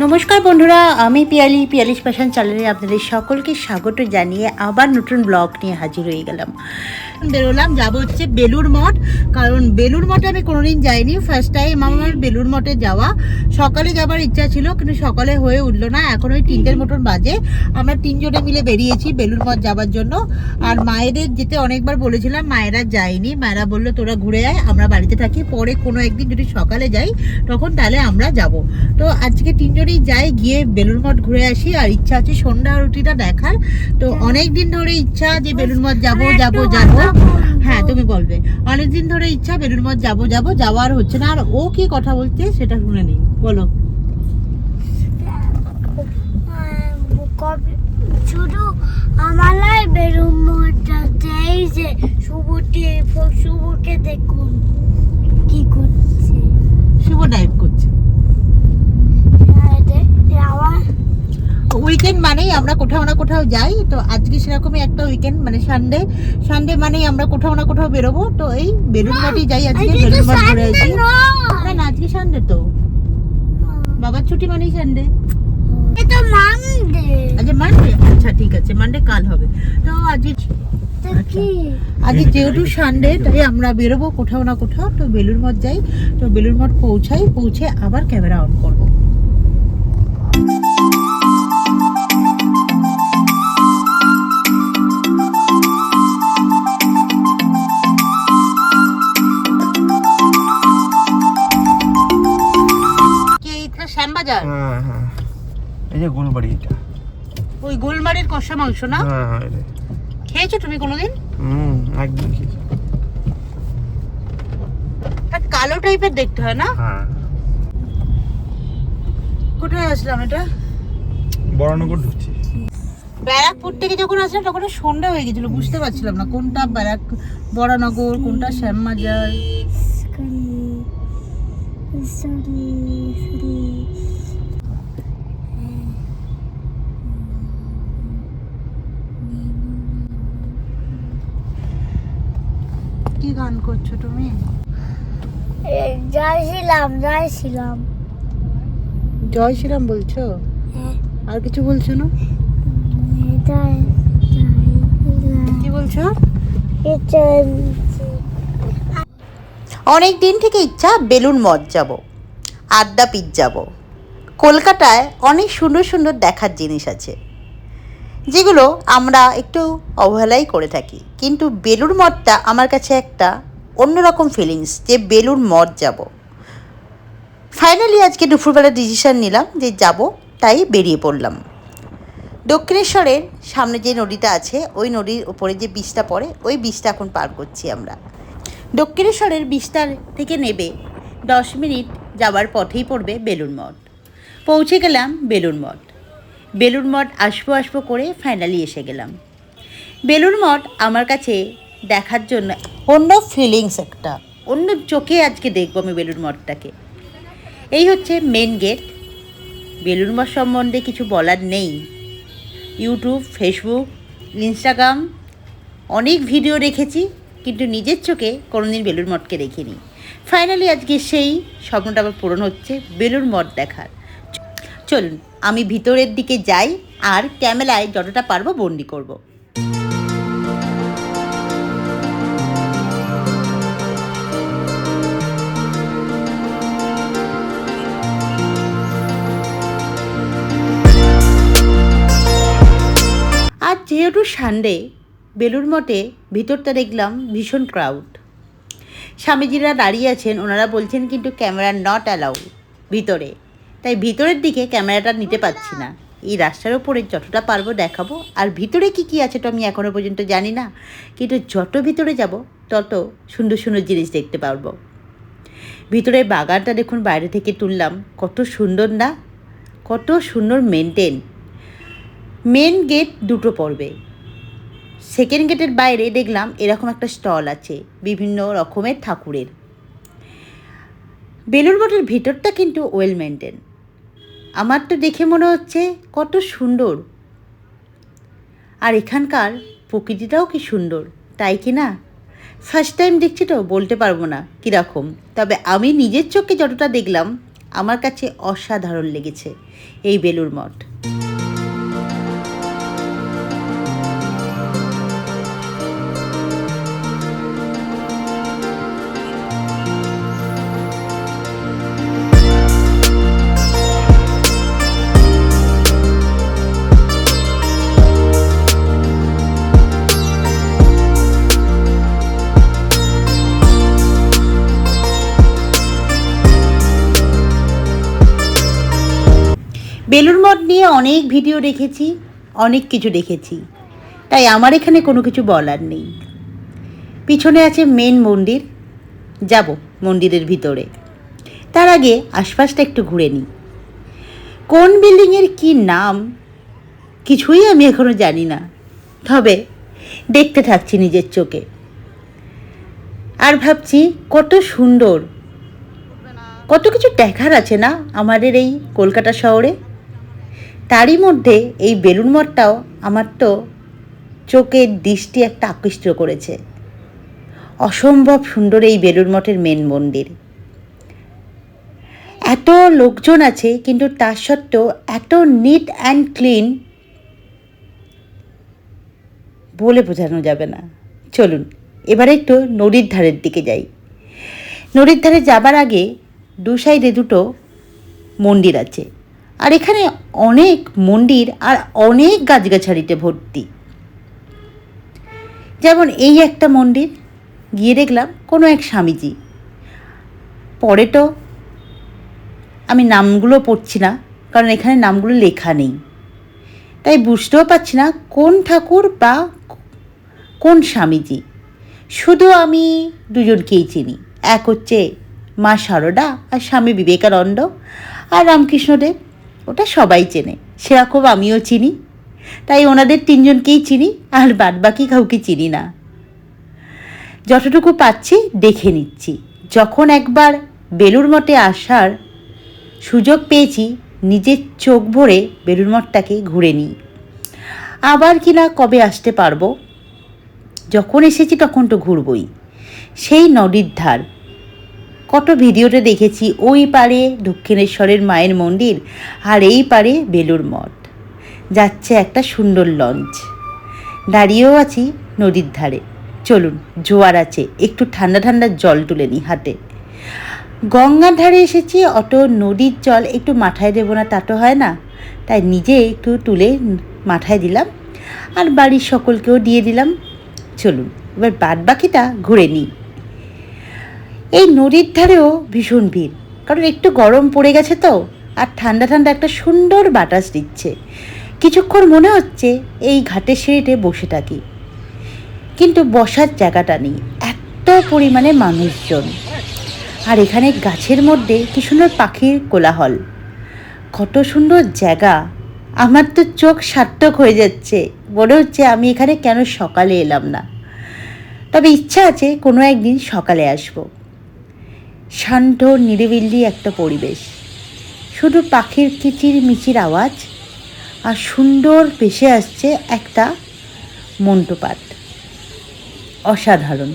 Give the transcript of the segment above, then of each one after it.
নমস্কার বন্ধুরা, আমি পিয়ালিশ ফ্যাশন চ্যানেলে আপনাদের সকলকে স্বাগত জানিয়ে আবার নতুন ব্লগ নিয়ে হাজির হয়ে গেলাম। বেরোলাম, যাবো হচ্ছে বেলুড় মঠ। কারণ বেলুড় মঠে আমি কোনোদিন যাইনি, ফার্স্ট টাইম আমার বেলুড় মঠে যাওয়া। সকালে যাবার ইচ্ছা ছিল কিন্তু সকালে হয়ে উঠলো না। এখন ওই 3টের মতন বাজে। আমরা 3জনে মিলে বেরিয়েছি বেলুড় মঠ যাবার জন্য। আর মায়েদের যেতে অনেকবার বলেছিলাম, মায়েরা যায়নি। মায়েরা বললো তোরা ঘুরে আয়, আমরা বাড়িতে থাকি, পরে কোনো একদিন যদি সকালে যাই তখন তাহলে আমরা যাব। তো আজকে 3জনেই যাই, গিয়ে বেলুড় মঠ ঘুরে আসি। আর ইচ্ছা আছে সন্ধ্যা আরতিটা দেখার। তো অনেক দিন ধরে ইচ্ছা যে বেলুড় মঠ যাবো। হ্যাঁ, তুমি বলবে। অনেকদিন ধরে ইচ্ছা বেলুড় মঠ যাবো, যাওয়ার হচ্ছে না। আর ও কি কথা বলছে সেটা শুনে নিই, বলো। শুধু আমার বেলুড় মঠটাতে এই যে শুভকে দেখুন কি করছে। শুভ ডাইভ করছে। উইকেন্ড মানেই আমরা কোথাও না কোথাও যাই। তো আজকে সেরকমই একটা উইকেন্ড, মানে সানডে মানেই আমরা কোথাও না কোথাও বেরোবো। তো এই বেলুড় মঠই যাই আজকে, বেলুড় মঠ ঘুরে আসি। না, আজকে সানডে তো, বাবার ছুটি মানেই সানডে। এটা মানডে। আচ্ছা মানডে, আচ্ছা ঠিক আছে, মানডে কাল হবে। তো আজকে যেহেতু সানডে তাই আমরা বেরোবো কোথাও না কোথাও। তো বেলুড় মঠ যাই। তো বেলুড় মঠ পৌঁছে আবার ক্যামেরা অন করবো। শ্যামবাজার, হ্যাঁ, এই যে গোলবাড়ি, এটা ওই গোলমারির কষা মাংস না? হ্যাঁ, খেয়েছো তুমি কোনোদিন? একদিন খেয়েছি। কালো টাইপের দেখতে হয় না? হ্যাঁ। কোথায় আসলাম এটা? বড়নগর ঢুকছি। ব্যারাকপুর থেকে যখন আসলাম তখন সন্ধ্যা হয়ে গেছিল, বুঝতে পারছিলাম না কোনটা বড়নগর কোনটা শ্যামবাজার। কি গান করছো তুমি? জয় শ্রীরাম বলছো? আর কিছু বলছো না? কি বলছো? অনেক দিন থেকে ইচ্ছা বেলুড় মঠ যাব, আদ্যাপীঠ যাব। কলকাতায় অনেক সুন্দর সুন্দর দেখার জিনিস আছে যেগুলো আমরা একটু অবহেলাই করে থাকি, কিন্তু বেলুড় মঠটা আমার কাছে একটা অন্যরকম ফিলিংস যে বেলুড় মঠ যাব। ফাইনালি আজকে দুপুরবেলা ডিসিশন নিলাম যে যাব, তাই বেরিয়ে পড়লাম। দক্ষিণেশ্বরের সামনে যে নদীটা আছে, ওই নদীর উপরে যে ব্রিজটা পড়ে, ওই ব্রিজটা এখন পার করছি আমরা। দক্ষিণেশ্বরের ব্রিজটার থেকে নেবে 10 মিনিট যাওয়ার পথেই পড়বে বেলুড় মঠ। পৌঁছে গেলাম বেলুড় মঠ আসবো করে ফাইনালি এসে গেলাম। বেলুড় মঠ আমার কাছে দেখার জন্য অন্য ফিলিংস, একটা অন্য চোখে আজকে দেখবো আমি বেলুড় মঠটাকে। এই হচ্ছে মেন গেট। বেলুড় মঠ সম্বন্ধে কিছু বলার নেই। ইউটিউব, ফেসবুক, ইনস্টাগ্রাম অনেক ভিডিও দেখেছি, কিন্তু নিজের চোখে কোনোদিন বেলুড় মঠকে দেখিনি। ফাইনালি আজকে সেই স্বপ্নটা আবার পূরণ হচ্ছে, বেলুড় মঠ দেখার। চলুন আমি ভিতরের দিকে যাই আর ক্যামেরায় যতটা পারবো বন্দি করব। আর যেহেতু সানডে, বেলুড় মঠে ভিতরটা দেখলাম ভীষণ ক্রাউড। স্বামীজিরা দাঁড়িয়ে আছেন, ওনারা বলছেন কিন্তু ক্যামেরা নট অ্যালাউ ভিতরে। তাই ভিতরের দিকে ক্যামেরাটা নিতে পারছি না। এই রাস্তার ওপরে যতটা পারবো দেখাবো। আর ভিতরে কি আছে তো আমি এখনও পর্যন্ত জানি না, কিন্তু যত ভিতরে যাব তত সুন্দর সুন্দর জিনিস দেখতে পারবো। ভিতরের বাগানটা দেখুন, বাইরে থেকে তুললাম, কত সুন্দর না, কত সুন্দর মেনটেন। মেন গেট দুটো পড়বে, সেকেন্ড গেটের বাইরে দেখলাম এরকম একটা স্টল আছে বিভিন্ন রকমের ঠাকুরের। বেলুড় মঠের ভিতরটা কিন্তু ওয়েল মেনটেন। আমার তো দেখে মনে হচ্ছে কত সুন্দর। আর এখানকার প্রকৃতিটাও কি সুন্দর, তাই কি না? ফার্স্ট টাইম দেখছি তো বলতে পারবো না কীরকম, তবে আমি নিজের চোখে যতটা দেখলাম আমার কাছে অসাধারণ লেগেছে এই বেলুড় মঠ। বেলুড় মঠ নিয়ে অনেক ভিডিও দেখেছি, অনেক কিছু দেখেছি, তাই আমার এখানে কোনো কিছু বলার নেই। পিছনে আছে মেন মন্দির, যাব মন্দিরের ভিতরে। তার আগে আশপাশটা একটু ঘুরে নিই। কোন বিল্ডিংয়ের কি নাম কিছুই আমি এখনও জানি না, তবে দেখতে থাকছি নিজের চোখে আর ভাবছি কত সুন্দর, কত কিছু দেখার আছে না আমাদের এই কলকাতা শহরে। তারই মধ্যে এই বেলুড় মঠটাও আমার তো চোখের দৃষ্টি একটা আকৃষ্ট করেছে। অসম্ভব সুন্দর এই বেলুড় মঠের মেন মন্দির। এত লোকজন আছে কিন্তু তার সত্ত্বেও এত নিট অ্যান্ড ক্লিন বলে বোঝানো যাবে না। চলুন এবারে একটু নদীর ধারের দিকে যাই। নদীর ধারে যাবার আগে দু সাইডে দুটো মন্দির আছে, আর এখানে অনেক মন্দির আর অনেক গাছগাছালিতে ভর্তি। যেমন এই একটা মন্দির, গিয়ে দেখলাম কোনো এক স্বামীজি। পরে তো আমি নামগুলো পড়ছি না, কারণ এখানে নামগুলো লেখা নেই, তাই বুঝতেও পারছি না কোন ঠাকুর বা কোন স্বামীজি। শুধু আমি দুজনকেই চিনি, এক হচ্ছে মা শারদা আর স্বামী বিবেকানন্দ, আর রামকৃষ্ণদেব, ওটা সবাই চেনে, সেরকম আমিও চিনি। তাই ওনাদের তিনজনকেই চিনি, আর বাদবাকি কাউকে চিনি না। যতটুকু পাচ্ছি দেখে নিচ্ছি। যখন একবার বেলুড় মঠে আসার সুযোগ পেয়েছি, নিজের চোখ ভরে বেলুড় মঠটাকে ঘুরে নিই। আবার কিনা কবে আসতে পারবো, যখন এসেছি তখন তো ঘুরবই। সেই নদীর ধার কত ভিডিওতে দেখেছি, ওই পারে দক্ষিণেশ্বরের মায়ের মন্দির আর এই পারে বেলুড় মঠ। যাচ্ছে একটা সুন্দর লঞ্চ, দাঁড়িয়েও আছি নদীর ধারে। চলুন, জোয়ার আছে, একটু ঠান্ডা ঠান্ডা জল তুলে নিই হাতে। গঙ্গার ধারে এসেছি, অত নদীর জল একটু মাথায় দেবো না তা তো হয় না, তাই নিজে একটু তুলে মাথায় দিলাম আর বাড়ির সকলকেও দিয়ে দিলাম। চলুন এবার বাদ বাকিটা ঘুরে নিই। এই নদীর ধারেও ভীষণ ভিড়, কারণ একটু গরম পড়ে গেছে তো, আর ঠান্ডা ঠান্ডা একটা সুন্দর বাতাস দিচ্ছে। কিছুক্ষণ মনে হচ্ছে এই ঘাটের সিঁড়িতে বসে থাকি, কিন্তু বসার জায়গাটা নেই, এত পরিমাণে মানুষজন। আর এখানে গাছের মধ্যে কি সুন্দর পাখির কোলাহল, কত সুন্দর জায়গা। আমার তো চোখ সার্থক হয়ে যাচ্ছে, মনে হচ্ছে আমি এখানে কেন সকালে এলাম না। তবে ইচ্ছা আছে কোনো একদিন সকালে আসব। শান্ত নিরিবিলি একটা পরিবেশ, শুধু পাখির কিচির মিচির আওয়াজ, আর সুন্দর ভেসে আসছে একটা মন্টপাট, অসাধারণ।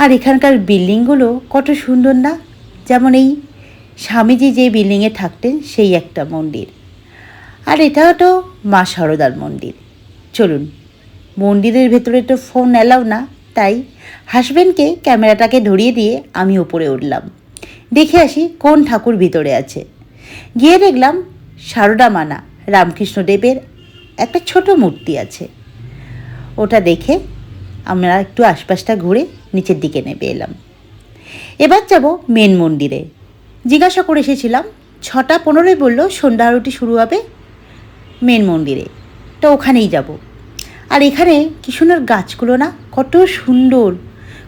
আর এখানকার বিল্ডিংগুলো কত সুন্দর না, যেমন এই স্বামীজি যে বিল্ডিংয়ে থাকতেন সেই একটা মন্দির, আর এটাও তো মা শারদার মন্দির। চলুন, মন্দিরের ভেতরে তো ফোন অ্যালাউ না, তাই হাজব্যান্ডকে ক্যামেরাটাকে ধরিয়ে দিয়ে আমি ওপরে উঠলাম, দেখে আসি কোন ঠাকুর ভিতরে আছে। গিয়ে দেখলাম শারদা মানা রামকৃষ্ণদেবের একটা ছোট মূর্তি আছে। ওটা দেখে আমরা একটু আশপাশটা ঘুরে নিচের দিকে নেমে এলাম। এবার যাব মেন মন্দিরে। জিজ্ঞাসা করে এসেছিলাম, 6:15 বললো সন্ধ্যা আরতি শুরু হবে মেন মন্দিরে, তো ওখানেই যাব। আর এখানে কি সুন্দর গাছগুলো না, কত সুন্দর,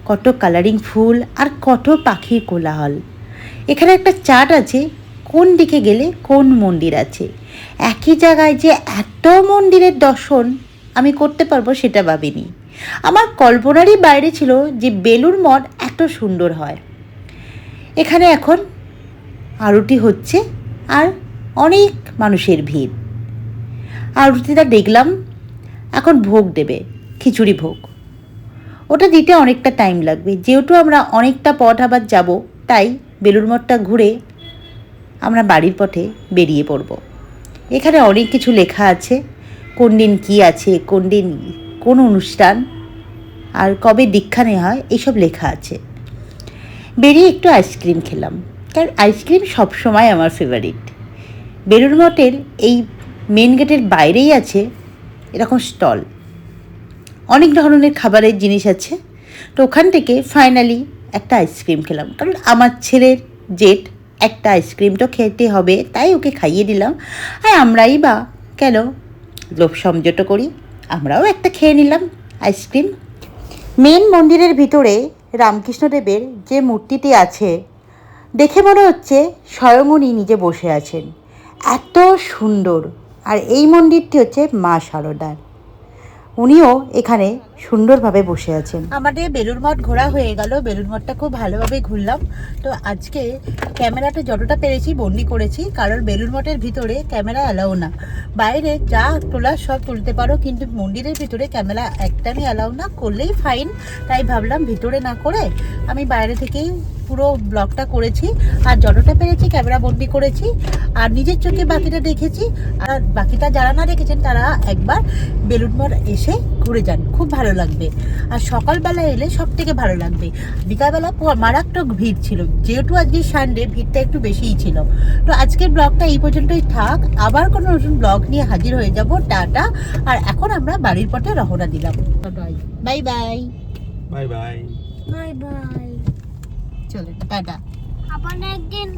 কত কালারিং ফুল আর কত পাখির কোলাহল। এখানে একটা চার্ট আছে কোন দিকে গেলে কোন মন্দির আছে। একই জায়গায় যে এত মন্দিরের দর্শন আমি করতে পারবো সেটা ভাবিনি। আমার কল্পনারই বাইরে ছিল যে বেলুড় মঠ এত সুন্দর হয়। এখানে এখন আরতি হচ্ছে আর অনেক মানুষের ভিড়। আরতিটা দেখলাম, এখন ভোগ দেবে, খিচুড়ি ভোগ। ওটা দিতে অনেকটা টাইম লাগবে, যেহেতু আমরা অনেকটা পথ আবার যাব, তাই বেলুড় মঠটা ঘুরে আমরা বাড়ির পথে বেরিয়ে পড়ব। এখানে অনেক কিছু লেখা আছে, কোন দিন কী আছে, কোন দিন কোন অনুষ্ঠান আর কবে দীক্ষা নেওয়া হয় এইসব লেখা আছে। বেরিয়ে একটু আইসক্রিম খেলাম, কারণ আইসক্রিম সবসময় আমার ফেভারিট। বেলুড় মঠের এই মেন গেটের বাইরেই আছে এরকম স্টল, অনেক ধরনের খাবারের জিনিস আছে। তো ওখান থেকে ফাইনালি একটা আইসক্রিম খেলাম, কারণ আমার ছেলের জেট একটা আইসক্রিম তো খেতে হবে, তাই ওকে খাইয়ে দিলাম। আর আমরাই বা কেন লোভ সমঝোটো করি, আমরাও একটা খেয়ে নিলাম আইসক্রিম। মেন মন্দিরের ভিতরে রামকৃষ্ণদেবের যে মূর্তিটি আছে দেখে মনে হচ্ছে স্বয়ং উনি নিজে বসে আছেন, এত সুন্দর। আর এই মন্দিরটি হচ্ছে মা শারদার, উনিও এখানে সুন্দরভাবে বসে আছেন। আমাদের বেলুড় মঠ ঘোরা হয়ে গেল, বেলুড় মঠটা খুব ভালোভাবে ঘুরলাম। তো আজকে ক্যামেরাটা যতটা পেরেছি বন্দি করেছি, কারণ বেলুড় মঠের ভিতরে ক্যামেরা অ্যালাউ না। বাইরে যা তোলার সব তুলতে পারো, কিন্তু মন্দিরের ভিতরে ক্যামেরা একদমই অ্যালাউ না, করলেই ফাইন। তাই ভাবলাম ভিতরে না করে আমি বাইরে থেকেই পুরো ব্লগটা করেছি, আর যতটা পেরেছি ক্যামেরা বন্দি করেছি, আর নিজের চোখে বাকিটা দেখেছি। আর বাকিটা যারা না দেখেছেন তারা একবার বেলুড় মঠ এসে ঘুরে যান, খুব ভালো লাগবে। আর সকালবেলা এলে সব থেকে ভালো লাগবে, বিকালবেলা মারাত্মক ভিড় ছিল, যেহেতু আজকে সানডে ভিড়টা একটু বেশিই ছিল। তো আজকের ব্লগটা এই পর্যন্তই থাক, আবার কোনো নতুন ব্লগ নিয়ে হাজির হয়ে যাব। টাটা। আর এখন আমরা বাড়ির পথে রওনা দিলাম। Bye bye bye bye. Bye bye. চলে টাটা। আবার একদিন